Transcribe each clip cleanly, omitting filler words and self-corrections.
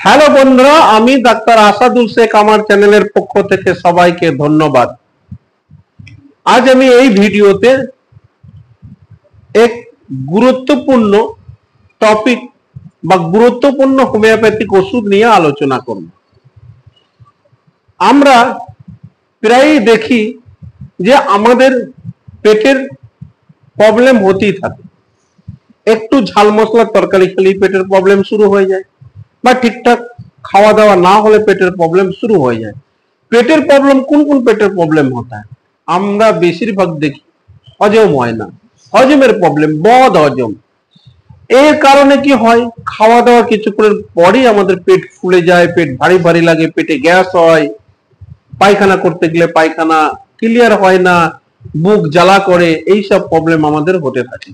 Hello বন্ধুরা, আমি doctor Asadul Sheikh আমার চ্যানেলের পক্ষ থেকে সবাইকে ধন্যবাদ। আজ আমি এই ভিডিওতে এক গুরুত্বপূর্ণ টপিক বা গুরুত্বপূর্ণ হোমিওপ্যাথিক ওষুধ নিয়ে আলোচনা করব। আমরা প্রায়ই দেখি যে আমাদের পেটের প্রবলেম হতেই থাকে। একটু ঝাল মশলার তরকারি খেলেই পেটের প্রবলেম শুরু হয়ে যায়, বা ঠিকঠাক খাওয়া দাওয়া না হলে পেটের প্রবলেম শুরু হয়ে যায়। পেটের প্রবলেম কোন কোন পেটের প্রবলেম হতা है? আমরা বেশিরভাগ দেখি হজম হয় না, হজমের প্রবলেম, বদ হজম। এর কারণে কি হয়, খাওয়া দাওয়া কিছুক্ষণের পরেই আমাদের পেট ফুলে যায়, পেট ভারী ভারী লাগে, পেটে গ্যাস হয়, পায়খানা করতে গেলে পায়খানা ক্লিয়ার হয় না, বুক জ্বালা করে, এইসব প্রবলেম আমাদের হতে থাকে।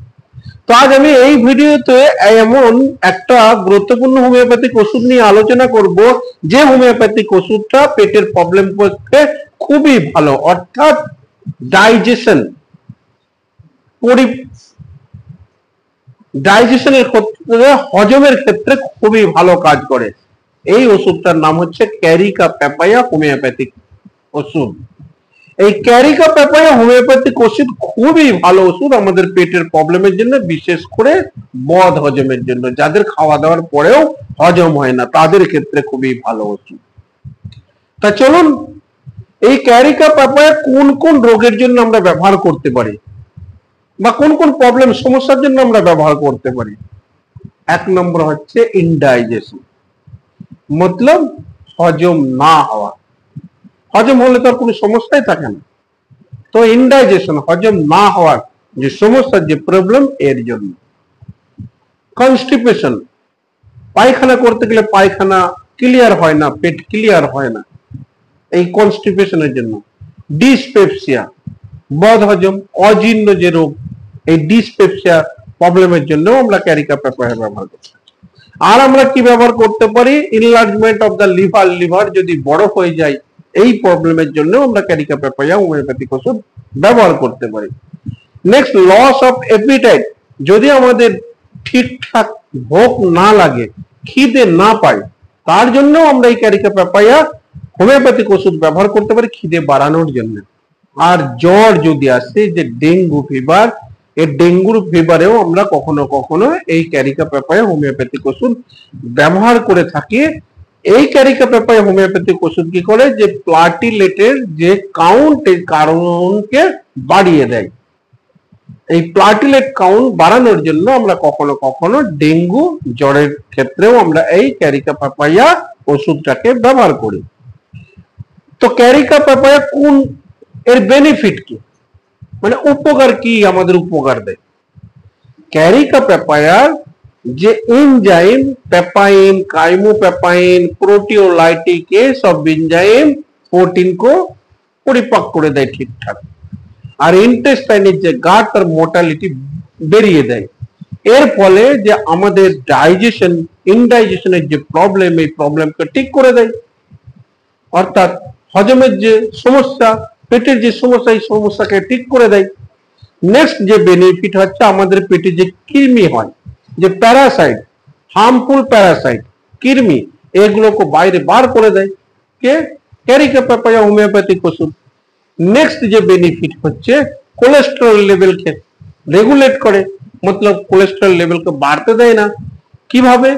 তো আজ আমি এই ভিডিওতে এমন একটা গুরুত্বপূর্ণ হোমিওপ্যাথিক ওষুধ নিয়ে আলোচনা করব, যে হোমিওপ্যাথিক ওষুধটা পেটের প্রবলেম পক্ষে খুবই ভালো, অর্থাৎ ডাইজেশন ডাইজেশনের ক্ষেত্রে, হজমের ক্ষেত্রে খুবই ভালো কাজ করে। এই ওষুধটার নাম হচ্ছে ক্যারিকা প্যাপায়া হোমিওপ্যাথিক ওষুধ। এই ক্যারিকা প্যাপায়া হোমিওপ্যাথিক ওষুধ খুবই ভালো ওষুধ আমাদের পেটের প্রবলেমের জন্য, বিশেষ করে বদ হজমের জন্য। যাদের খাওয়া দাওয়ার পরেও হজম হয় না তাদের ক্ষেত্রে খুবই ভালো ওষুধ। তা চলুন, এই ক্যারিকা প্যাপায়া কোন কোন রোগের জন্য আমরা ব্যবহার করতে পারি, বা কোন কোন প্রবলেম সমস্যার জন্য আমরা ব্যবহার করতে পারি। এক নম্বর হচ্ছে ইনডাইজেশন, মতলব হজম না হওয়া। হজম হলে তো আর কোনো সমস্যাই থাকে না। তো ইনডাইজেশন, হজম না হওয়ার যে সমস্যা, যে প্রবলেম, এর জন্য। কনস্টিপেশন, পায়খানা করতে গেলে পায়খানা ক্লিয়ার হয় না, পেট ক্লিয়ার হয় না, এই কনস্টিপেশনের জন্য। ডিসপেপসিয়া, বদ হজম, অজীর্ণ যে রোগ, এই ডিসপেপসিয়া প্রবলেমের জন্য আমরা ক্যারিকা প্যাপায়া ব্যবহার করতে পারি। আর আমরা কি ব্যবহার করতে পারি, enlargement of the liver, liver যদি বড় হয়ে যায়, এই প্রবলেমের জন্য আমরা ক্যারিকা প্যাপায়া হোমিওপ্যাথিক ওষুধ ব্যবহার করতে পারি। নেক্সট, লস অফ অ্যাপিটাইট, যদি আমাদের ঠিকঠাক ভোক না লাগে, খিদে না পাই, তার জন্য আমরা এই ক্যারিকা প্যাপায়া হোমিওপ্যাথিক ওষুধ ব্যবহার করতে পারি খিদে বাড়ানোর জন্য। আর জ্বর যদি আসে, যে ডেঙ্গু ফিভার, এই ডেঙ্গুর ফিভারেও আমরা কখনো কখনো এই ক্যারিকা প্যাপায়া হোমিওপ্যাথিক ওষুধ ব্যবহার করে থাকি। এই ক্যারিকা প্যাপায়া হোমিওপ্যাথিক ওষুধ কি করে, যে প্লাটিলেটের যে কাউন্ট, এই কারণকে বাড়িয়ে দেয়। এই প্লাটিলেট কাউন্ট বাড়ানোর জন্য আমরা কখনো কখনো ডেঙ্গু জ্বরের ক্ষেত্রেও আমরা এই ক্যারিকা প্যাপায়া ওষুধটাকে ব্যবহার করি। তো ক্যারিকা প্যাপায়া কোন, এর বেনিফিট কি, মানে উপকার কি, আমাদের উপকার দেয়। ক্যারিকা প্যাপায়ার যে एंजाइम पेपाइन, काइमोपेपाइन, प्रोटियोलाइटिक, ये सब एंजाइम प्रोटीन को परिपाक করে দেয় ঠিকঠাক। আর ইন্টেস্টাইনের যে গাট আর মোটালিটি বেরিয়ে দেয়। এর ফলে যে আমাদের ডাইজেশন, ইনডাইজেশনের যে প্রবলেম, এই প্রবলেমকে ঠিক করে দেয়। অর্থাৎ হজমের যে সমস্যা, পেটের যে সমস্যা, এই সমস্যাকে ঠিক করে দেয়। নেক্সট যে বেনিফিট হচ্ছে, আমাদের পেটে যে কৃমি হয়, যে প্যারাসাইট, হার্মফুল প্যারাসাইট, কৃমি, এগুলোকে বাইরে বার করে দেয় কে, ক্যারিকা প্যাপায়া হোমিওপ্যাথিক ওষুধ। নেক্সট যে বেনিফিট হচ্ছে, কোলেস্টেরল লেভেলকে রেগুলেট করে, মতলব কোলেস্টেরল লেভেলকে বাড়তে দেয় না। কিভাবে,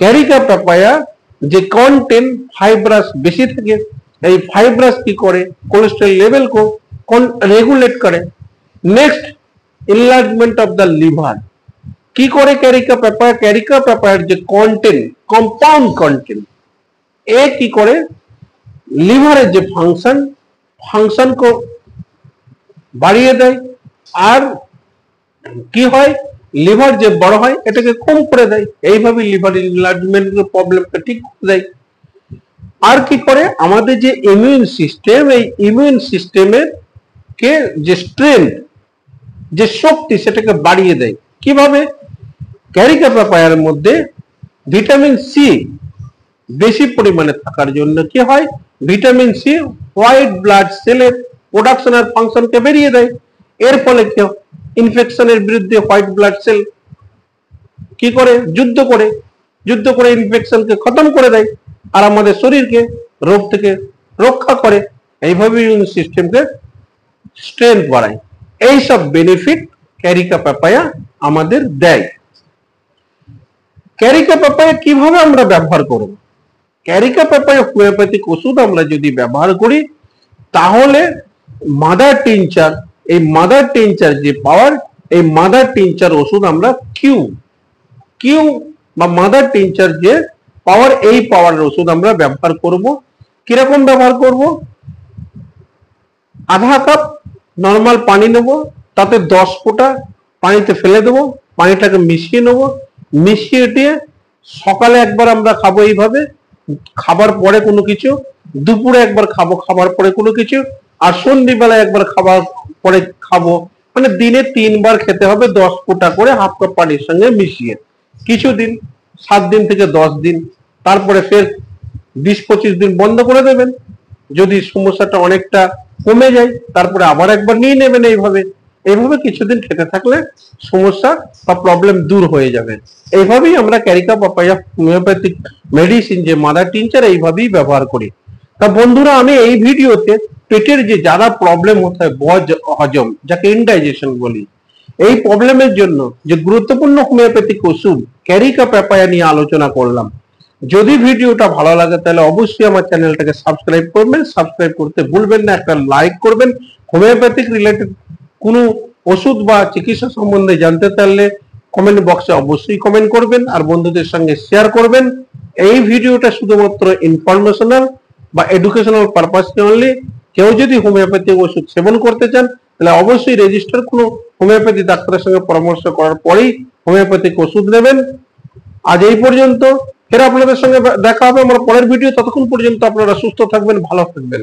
ক্যারিকা প্যাপায়া যে কন্টেন্ট ফাইব্রাস বেশি থাকে, এই ফাইব্রাস কি করে, কোলেস্টেরল লেভেল को রেগুলেট করে। Next, enlargement of the liver কি করে, ক্যারিকা প্যাপায়া, ক্যারিকা প্যাপায়ার যে কন্টেন্ট, কম্পাউন্ড কন্টেন্ট, এ কি করে, লিভারের যে ফাংশন को বাড়িয়ে দেয়। আর কি হয়, লিভার যে বড় হয় এটাকে কম করে দেয়। এইভাবে লিভার এনলার্জমেন্টের প্রবলেমটা ঠিক করে দেয়। আর কি করে, আমাদের যে ইমিউন সিস্টেম, এই ইমিউন সিস্টেমের কে যে স্ট্রেংথ, যে শক্তি, সেটাকে বাড়িয়ে দেয়। কিভাবে, ক্যারিকা প্যাপায়ার মধ্যে ভিটামিন সি বেশি পরিমাণে থাকার জন্য কি হয়, ভিটামিন সি হোয়াইট ব্লাড সেলের প্রোডাকশন আর ফাংশনকে বেরিয়ে দেয়। এর ফলে কি, ইনফেকশনের বিরুদ্ধে হোয়াইট ব্লাড সেল কি করে, যুদ্ধ করে। যুদ্ধ করে ইনফেকশনকে খতম করে দেয় আর আমাদের শরীরকে রোগ থেকে রক্ষা করে। এইভাবে ইমিউন সিস্টেমকে স্ট্রেংথ বাড়ায়। এইসব বেনিফিট ক্যারিকা পাপায়া আমাদের দেয়। ক্যারিকা পাপায়া কিভাবে আমরা ব্যবহার করব? ক্যারিকা পাপায়া হোমিওপ্যাথিক ওষুধ আমরা যদি ব্যবহার করি তাহলে মাদার টিনচার, এই মাদার টিনচার যে পাওয়ার, এই মাদার টিনচার ওষুধ আমরা কিউ বা মাদার টিনচার যে পাওয়ার, এই পাওয়ারের ওষুধ আমরা ব্যবহার করব। কিরকম ব্যবহার করব? আধা কাপ নর্মাল পানি নেব, তাতে 10 ফোঁটা পানিতে ফেলে দেবো, পানিটাকে মিশিয়ে নেব, মিশিয়ে দিয়ে সকালে একবার আমরা খাবো এইভাবে, খাবার পরে কোনো কিছু, দুপুরে একবার খাবো খাবার পরে কোনো কিছু, আর সন্ধ্যেবেলায় একবার খাবার পরে খাবো। মানে দিনে 3 বার খেতে হবে 10 ফোঁটা করে হাফ কাপ পানির সঙ্গে মিশিয়ে। কিছুদিন, 7 দিন থেকে 10 দিন, তারপরে ফের 20-25 দিন বন্ধ করে দেবেন। যদি সমস্যাটা অনেকটা কমে যায় তারপরে আবার একবার নিয়ে নেবেন। এইভাবে কিছুদিন খেতে থাকলে সমস্যা বা প্রবলেম দূর হয়ে যাবে। এইভাবেই আমরা ক্যারিকা পাপায়া হোমিওপ্যাথিক মেডিসিন যে মাদার টিনচার এইভাবেই ব্যবহার করি। তা বন্ধুরা, আমি এই ভিডিওতে পেটের যে যারা প্রবলেম হতে হয়, বদ হজম যাকে ইনডাইজেশন বলি, এই প্রবলেমের জন্য যে গুরুত্বপূর্ণ হোমিওপ্যাথিক ওষুধ ক্যারিকা পাপায়া নিয়ে আলোচনা করলাম। যদি ভিডিওটা ভালো লাগে তাহলে অবশ্যই আমার চ্যানেলটাকে সাবস্ক্রাইব করবেন, সাবস্ক্রাইব করতে ভুলবেন না, একটা লাইক করবেন। হোমিওপ্যাথিক রিলেটেড কোনো ওষুধ বা চিকিৎসা সম্বন্ধে জানতে চাইলে কমেন্ট বক্সে অবশ্যই কমেন্ট করবেন আর বন্ধুদের সঙ্গে শেয়ার করবেন। এই ভিডিওটা শুধুমাত্র ইনফরমেশনাল বা এডুকেশনাল পারপাসে অনলি। কেউ যদি হোমিওপ্যাথিক ওষুধ সেবন করতে চান তাহলে অবশ্যই রেজিস্টার কোনো হোমিওপ্যাথি ডাক্তারের সঙ্গে পরামর্শ করার পরেই হোমিওপ্যাথিক ওষুধ নেবেন। আজ এই পর্যন্ত, ফের আপনাদের সঙ্গে দেখা হবে আমার পরের ভিডিও। ততক্ষণ পর্যন্ত আপনারা সুস্থ থাকবেন, ভালো থাকবেন।